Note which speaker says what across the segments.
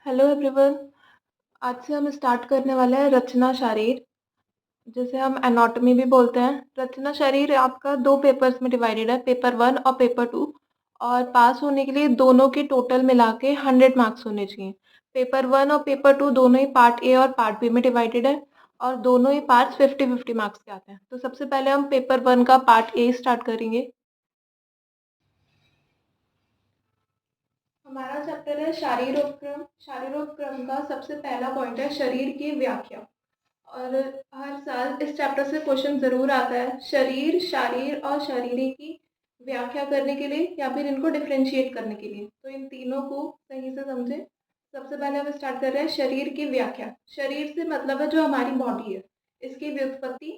Speaker 1: Hello everyone. आज से हम स्टार्ट करने वाले हैं रचना शारीर, जिसे हम एनाटॉमी भी बोलते हैं। रचना शारीर आपका दो पेपर्स में डिवाइडेड है, पेपर 1 और पेपर 2। और पास होने के लिए दोनों के टोटल मिला के 100 मार्क्स होने चाहिए। पेपर 1 और पेपर 2 दोनों ही पार्ट ए और पार्ट बी में डिवाइडेड है, और दोनों ही पार्ट्स 50-50 मार्क्स के आते हैं। तो सबसे पहले हम पेपर 1 का पार्ट ए स्टार्ट करेंगे। हमारा चैप्टर है शारीरोपक्रम। शारीरोपक्रम का सबसे पहला पॉइंट है शरीर की व्याख्या। और हर साल इस चैप्टर से क्वेश्चन ज़रूर आता है। शरीर, शारीर और शारीरी की व्याख्या करने के लिए या फिर इनको डिफरेंशिएट करने के लिए, तो इन तीनों को सही से समझें। सबसे पहले हम स्टार्ट कर रहे हैं शरीर की व्याख्या। शरीर से मतलब है जो हमारी बॉडी है, इसकी व्युत्पत्ति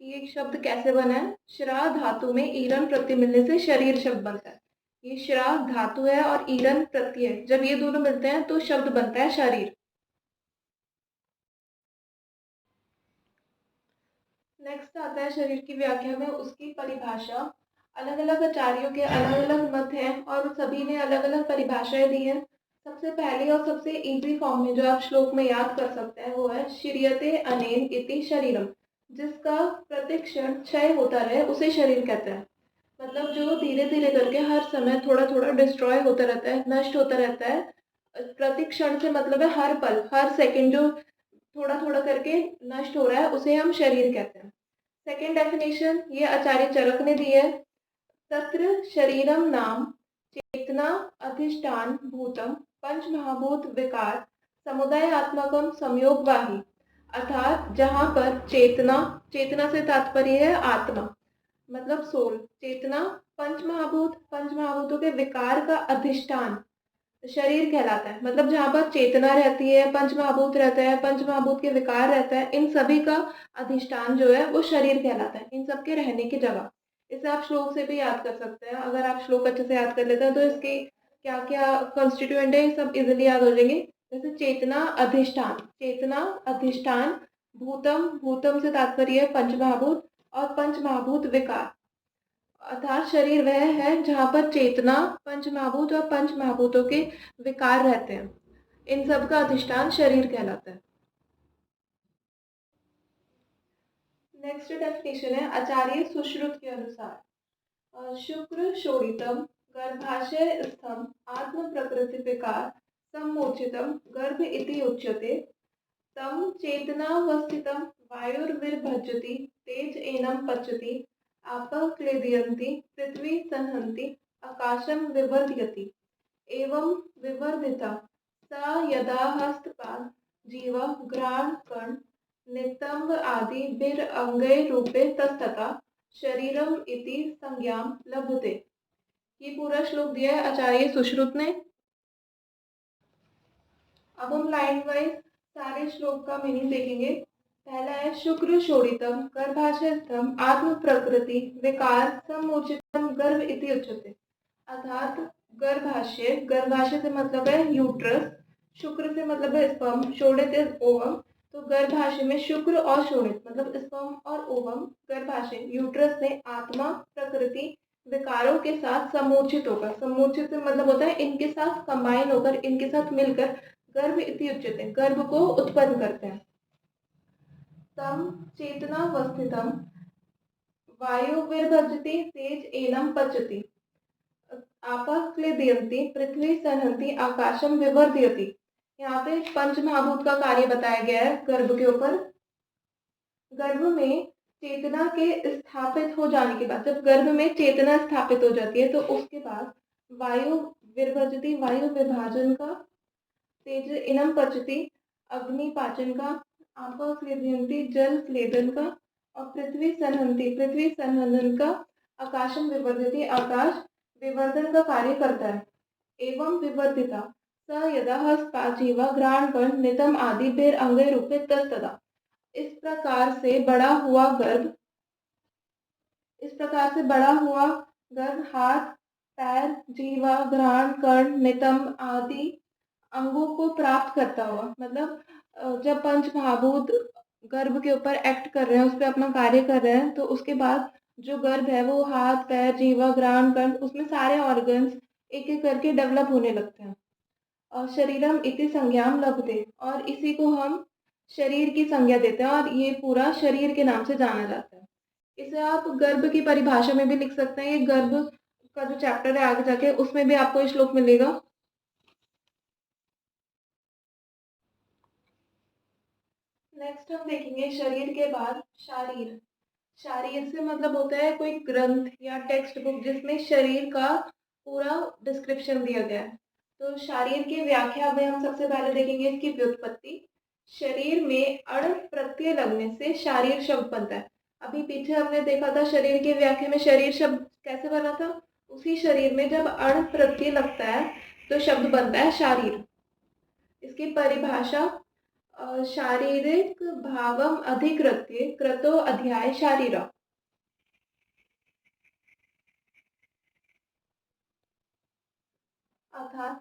Speaker 1: कि एक शब्द कैसे बना है। श्रा धातु में ईरन प्रत्यय मिलने से शरीर शब्द बनता है। ये श्रा धातु है और ईरन प्रत्यय, जब ये दोनों मिलते हैं तो शब्द बनता है शरीर। नेक्स्ट आता है शरीर की व्याख्या में उसकी परिभाषा। अलग अलग आचार्यों के अलग अलग मत हैं और सभी ने अलग अलग परिभाषाएं दी हैं। सबसे पहले और सबसे इजी फॉर्म में जो आप श्लोक में याद कर सकते हैं वो है श्रियते अनेन इति शरीरम। जिसका प्रतिक्षण क्षय होता रहे उसे शरीर कहते हैं। मतलब जो धीरे धीरे करके हर समय थोड़ा थोड़ा डिस्ट्रॉय होता रहता है, नष्ट होता रहता है। प्रतिक्षण से मतलब है हर पल हर सेकंड जो थोड़ा थोड़ा करके नष्ट हो रहा है उसे हम शरीर कहते हैं। सेकेंड डेफिनेशन ये आचार्य चरक ने दी है। तत्र शरीरम नाम चेतना अधिष्ठान भूतम पंच महाभूत विकार समुदायात्मकम संयोगवाही। अर्थात जहाँ पर चेतना, चेतना से तात्पर्य है आत्मा, मतलब सोल। चेतना, पंच महाभूतों के विकार का अधिष्ठान शरीर कहलाता है। मतलब जहाँ पर चेतना रहती है, पंच महाभूत रहता है, पंच महाभूत के विकार रहता है, इन सभी का अधिष्ठान जो है वो शरीर कहलाता है, इन सब के रहने की जगह। इसे आप श्लोक से भी याद कर सकते हैं। अगर आप श्लोक अच्छे से याद कर लेते हैं तो इसके क्या क्या कॉन्स्टिट्यूएंट है सब इजिली याद हो जाएंगे। जैसे चेतना अधिष्ठान, चेतना अधिष्ठान भूतम, भूतम से तात्पर्य है पंच महाभूत, और पंच महाभूत विकार। अर्थात शरीर वह है जहाँ पर चेतना, पंच महाभूत और पंच महाभूतों के विकार रहते हैं। इन सब का अधिष्ठान शरीर कहलाता है। नेक्स्ट डेफिनेशन है आचार्य सुश्रुत के अनुसार। शुक्र शोणितम गर्भाशय स्थम आत्म प्रकृति विकार सम्मोचितम गर्भ इति उच्यते। तम चेतनावस्थितम वायुर्विर्भजति तेज एनम पचति आपः क्लेदयन्ति पृथ्वी संहन्ति आकाशम विवर्धयति। एवं विवर्धिता सा यदा हस्तपाद जीव घ्राण कर्ण नितंब आदि बिर अंगै रूपे तस्तता शरीरम इति संज्ञां लभते। ये पूरा श्लोक दिया है आचार्य सुश्रुत ने। अब हम लाइन वाइज सारे श्लोक का मीनिंग देखेंगे। पहला है शुक्र शोणितम गर्भाशयस्थम आत्म प्रकृति विकार सम्मोचितम गर्भ इति उच्यते। अर्थात गर्भाशय, गर्भाशय से मतलब है यूट्रस, शुक्र से मतलब है स्पर्म, शोणित इज ओवम। तो गर्भाशय में शुक्र और शोणित मतलब स्पर्म और ओवम, गर्भाशय यूट्रस से आत्मा प्रकृति विकारों के साथ समूर्चित होकर, समूर्चित से मतलब होता है इनके साथ कंबाइन होकर, इनके साथ मिलकर गर्भ इति उच्यते, गर्भ को उत्पन्न करते हैं। तम चेतनावस्थितम वायुर्विभजति तेज एनम पचति आपः क्लेदयन्ति पृथ्वी संहन्ति आकाशम विवर्धयति। यहाँ पे पंच महाभूत का कार्य बताया गया है गर्भ के ऊपर। गर्भ में चेतना के स्थापित हो जाने के बाद, जब गर्भ में चेतना स्थापित हो जाती है तो उसके बाद वायु विभजति, वायु विभाजन का, तेज इनम पचती अग्नि पाचन का, आपा क्लेदयन्ति जल क्लेदन का, और पृथ्वी संहन्ति, पृथ्वी संहनन का, आकाशम विवर्धति आकाश विवर्धन का कार्य करता है। एवं विवर्धिता स यदा हस्तपाजीवा घ्राण कर्ण नितम आदि भेर अंगे रूपे तस्तदा। इस प्रकार से बड़ा हुआ गर्भ, इस प्रकार से बड़ा हुआ गर्भ हाथ पैर जीवा घ्राण कर्ण नितंब आदि अंगों को प्राप्त करता हुआ, मतलब जब पंच महाभूत गर्भ के ऊपर एक्ट कर रहे हैं, उस पर अपना कार्य कर रहे हैं, तो उसके बाद जो गर्भ है वो हाथ पैर जीवा घ्राण कर्ण उसमें सारे ऑर्गन्स एक एक करके डेवलप होने लगते हैं। शरीरम इति संज्ञाम लभते, और इसी को हम शरीर की संज्ञा देते हैं और ये पूरा शरीर के नाम से जाना जाता है। इसे आप गर्भ की परिभाषा में भी लिख सकते हैं। ये गर्भ का जो चैप्टर है आगे जाके उसमें भी आपको ये श्लोक मिलेगा। नेक्स्ट हम देखेंगे शरीर के बाद शारीर। शारीर से मतलब होता है कोई ग्रंथ या टेक्स्ट बुक जिसमें शरीर का पूरा डिस्क्रिप्शन दिया गया है। तो शरीर की व्याख्या में हम सबसे पहले देखेंगे इसकी व्युत्पत्ति। शरीर में अण प्रत्यय लगने से शारीर शब्द बनता है। अभी पीछे हमने देखा था शरीर की व्याख्या में शरीर शब्द कैसे बना था। उसी शरीर में जब अण प्रत्यय लगता है तो शब्द बनता है शारीर। इसकी परिभाषा शारीरिक भावम अधिकृत्य कृतो अध्याय शारीर। अर्थात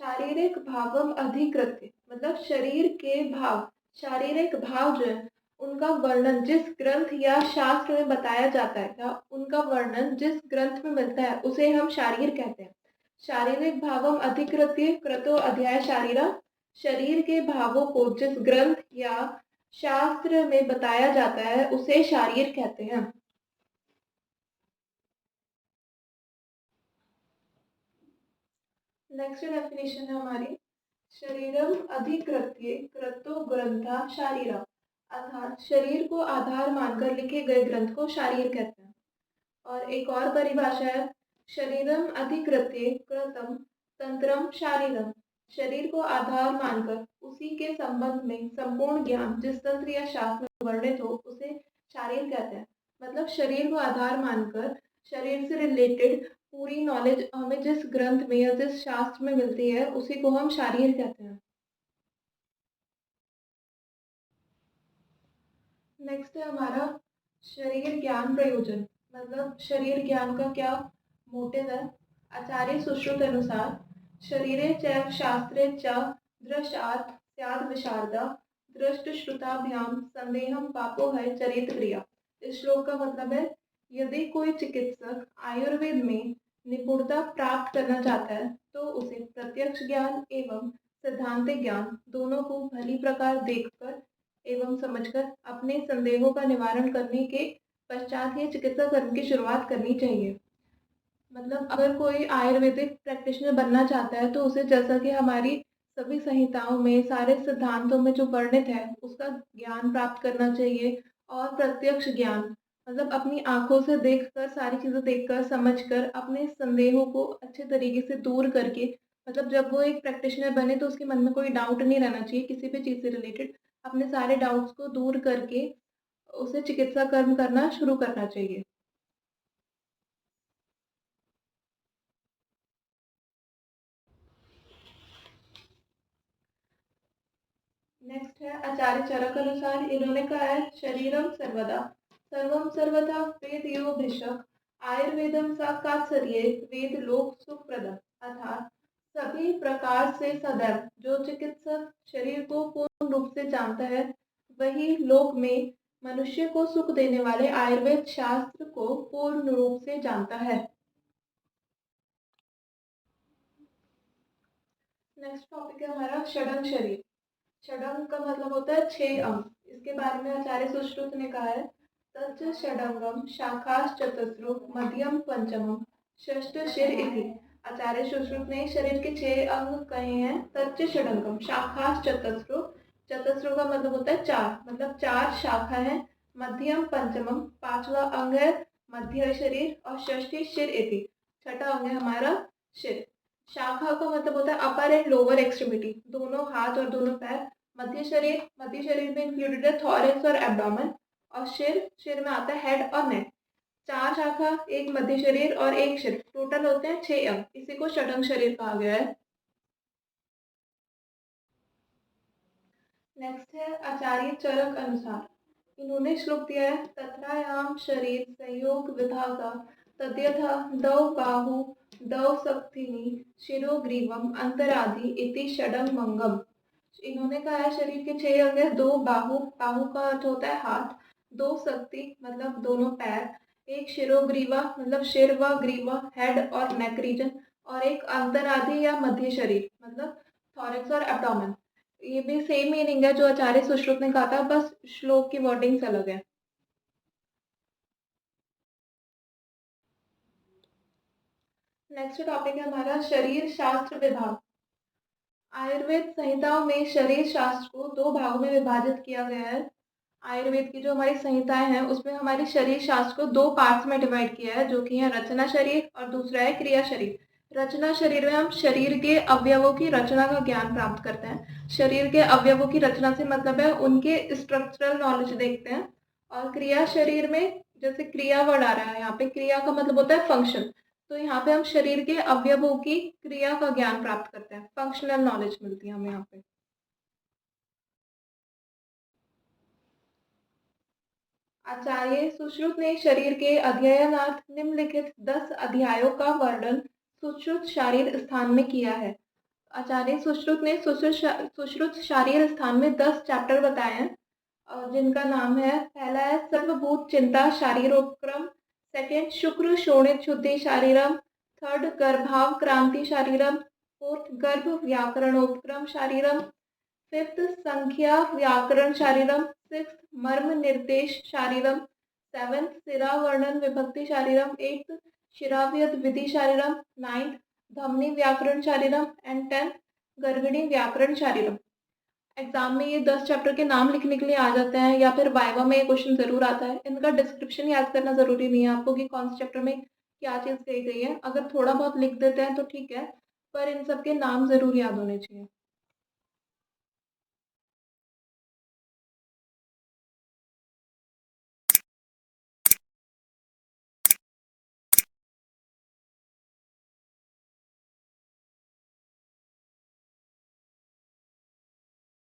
Speaker 1: शारीरिक भावम अधिकृत्य मतलब शरीर के भाव, शारीरिक भाव जो है उनका वर्णन जिस ग्रंथ या शास्त्र में बताया जाता है या उनका वर्णन जिस ग्रंथ में मिलता है उसे हम शारीर कहते हैं। शारीरिक भावम अधिकृत्य कृतो अध्याय शारीरा, शरीर के भावों को जिस ग्रंथ या शास्त्र में बताया जाता है उसे शारीर कहते हैं। नेक्स्ट डेफिनेशन है हमारी शरीरम अधिकृत्य कृतो ग्रंथा शारीरा, अर्थात शरीर को आधार मानकर लिखे गए ग्रंथ को शारीर कहते हैं। और एक और परिभाषा है शरीरम अधिकृत्य कृतम तंत्रम शारीरम, शरीर को आधार मानकर उसी के संबंध में संपूर्ण ज्ञान जिस तंत्र या शास्त्र में वर्णित हो उसे शारीर कहते हैं। मतलब शरीर को आधार मानकर शरीर से रिलेटेड पूरी नॉलेज हमें जिस ग्रंथ में या जिस शास्त्र में मिलती है उसी को हम शारीर कहते हैं। नेक्स्ट है हमारा शरीर ज्ञान प्रयोजन, मतलब शरीर ज्ञान का क्या मोटिव है। आचार्य सुश्रुत अनुसार शरीरे चैव शास्त्रे च दृशार्थ स्याद् विशारदा दृष्ट श्रुताभ्याम संदेहम पापो है चरित क्रिया। इस श्लोक का मतलब है यदि कोई चिकित्सक आयुर्वेद में निपुणता प्राप्त करना चाहता है तो उसे प्रत्यक्ष ज्ञान एवं सिद्धांतिक ज्ञान दोनों को भली प्रकार देखकर एवं समझकर अपने संदेहों का निवारण करने के पश्चात ही चिकित्सा कर्म की शुरुआत करनी चाहिए। मतलब अगर कोई आयुर्वेदिक प्रैक्टिशनर बनना चाहता है तो उसे जैसा कि हमारी सभी संहिताओं में सारे सिद्धांतों में जो वर्णित है उसका ज्ञान प्राप्त करना चाहिए। और प्रत्यक्ष ज्ञान मतलब अपनी आंखों से देखकर सारी चीजें देखकर समझकर अपने संदेहों को अच्छे तरीके से दूर करके, मतलब जब वो एक प्रैक्टिशनर बने तो उसके मन में कोई डाउट नहीं रहना चाहिए किसी भी चीज से रिलेटेड। अपने सारे डाउट्स को दूर करके उसे चिकित्सा कर्म करना शुरू करना चाहिए। नेक्स्ट है आचार्य चरक अनुसार, इन्होंने कहा है शरीरम सर्वदा सर्वम सर्वथा वेद यो भिषक आयुर्वेदम साक्षात्सर्ये वेद लोक सुख प्रदम, अर्थात सभी प्रकार से सदैव जो चिकित्सक शरीर को पूर्ण रूप से जानता है वही लोक में मनुष्य को सुख देने वाले आयुर्वेद शास्त्र को पूर्ण रूप से जानता है। नेक्स्ट टॉपिक है हमारा षडंग शरीर। षडंग का मतलब होता है 6 अंग। इसके बारे में आचार्य सुश्रुत ने कहा है तच्च षडंगम शाखास चतस्रो मध्यम पंचमम षष्ठ शिर इति। आचार्य सुश्रुत ने शरीर के 6 अंग कहे हैं। तच्च षडंगम शाखास चतस्रो, चतस्रो का मतलब होता है 4, मतलब 4 शाखा है। मध्यम पंचमम 5वां अंग है मध्य शरीर, और षष्ठी शिर इति 6ठा अंग है हमारा शिर। शाखा का मतलब होता है अपर एंड लोअर एक्सट्रीमिटी, दोनों हाथ और दोनों पैर। मध्य शरीर में इंक्लूडेड है थॉरैक्स और एब्डोमेन। और शिर में आता है हेड और नेक। 4 शाखा, एक मध्य शरीर और एक शिर, टोटल होते हैं 6 अंग। इसी को षडंग शरीर कहा गया है। नेक्स्ट है आचार्य चरक अनुसार, इन्होंने श्लोक दिया है तत्रायाम शरीर संयोग विभागा तद्यथा दौ बाहु दौ सक्थिनी शिरो ग्रीवम अंतरादि इति षडंग मंगम। इन्होंने कहा है शरीर के 6 अंग है। 2 बाहु, बाहु का अर्थ होता है हाथ। 2 शक्ति मतलब दोनों पैर। एक शिरोग्रीवा मतलब शिर व ग्रीवा हेड और नेक रीजन। और एक अंतरादि या मध्य शरीर मतलब थॉरैक्स और एब्डोमेन। ये भी सेम मीनिंग है जो आचार्य सुश्रुत ने कहा था, बस श्लोक की वर्डिंग्स अलग है। नेक्स्ट टॉपिक है हमारा शरीर शास्त्र विभाग। आयुर्वेद संहिताओं में शरीर शास्त्र को 2 भागों में विभाजित किया गया है। आयुर्वेद की जो हमारी संहिताएँ हैं, उसमें हमारे शरीर शास्त्र को 2 पार्ट्स में डिवाइड किया है, जो कि है रचना शरीर और दूसरा है क्रिया शरीर। रचना शरीर में हम शरीर के अवयवों की रचना का ज्ञान प्राप्त करते हैं। शरीर के अवयवों की रचना से मतलब है उनके स्ट्रक्चरल नॉलेज देखते हैं। और क्रिया शरीर में जैसे क्रिया वर्ड आ रहा है यहाँ पे, क्रिया का मतलब होता है फंक्शन। तो यहाँ पे हम शरीर के अवयवों की क्रिया का ज्ञान प्राप्त करते हैं, फंक्शनल नॉलेज मिलती है हमें यहाँ पे। आचार्य सुश्रुत ने शरीर के अध्ययनार्थ निम्नलिखित 10 अध्यायों का वर्णन सुश्रुत शारीर स्थान में किया है। आचार्य सुश्रुत ने सुश्रुत शारीर स्थान में 10 चैप्टर बताए हैं, जिनका नाम है, पहला है सर्वभूत चिंता शारीरोपक्रम, सेकंड शुक्र शोणित शुद्धि शारीरम, थर्ड गर्भाव क्रांति शारीरम, फोर्थ गर्भ व्याकरणोपक्रम शारीरम, फिफ्थ संख्या व्याकरण शारीरम, सिक्स्थ मर्म निर्देश शारीरम, सेवंथ सिरा वर्णन विभक्ति शारीरम, एट्थ शिराव्यद विधि शारीरम, नाइन्थ धमनी व्याकरण शारीरम एंड टेंथ गर्भिणी व्याकरण शारीरम। एग्जाम में ये 10 चैप्टर के नाम लिखने के लिए आ जाते हैं, या फिर वाइवा में ये क्वेश्चन जरूर आता है। इनका डिस्क्रिप्शन याद करना जरूरी नहीं है आपको कि कौन से चैप्टर में क्या चीज़ कही गई है। अगर थोड़ा बहुत लिख देते हैं तो ठीक है, पर इन सब के नाम जरूर याद होने चाहिए।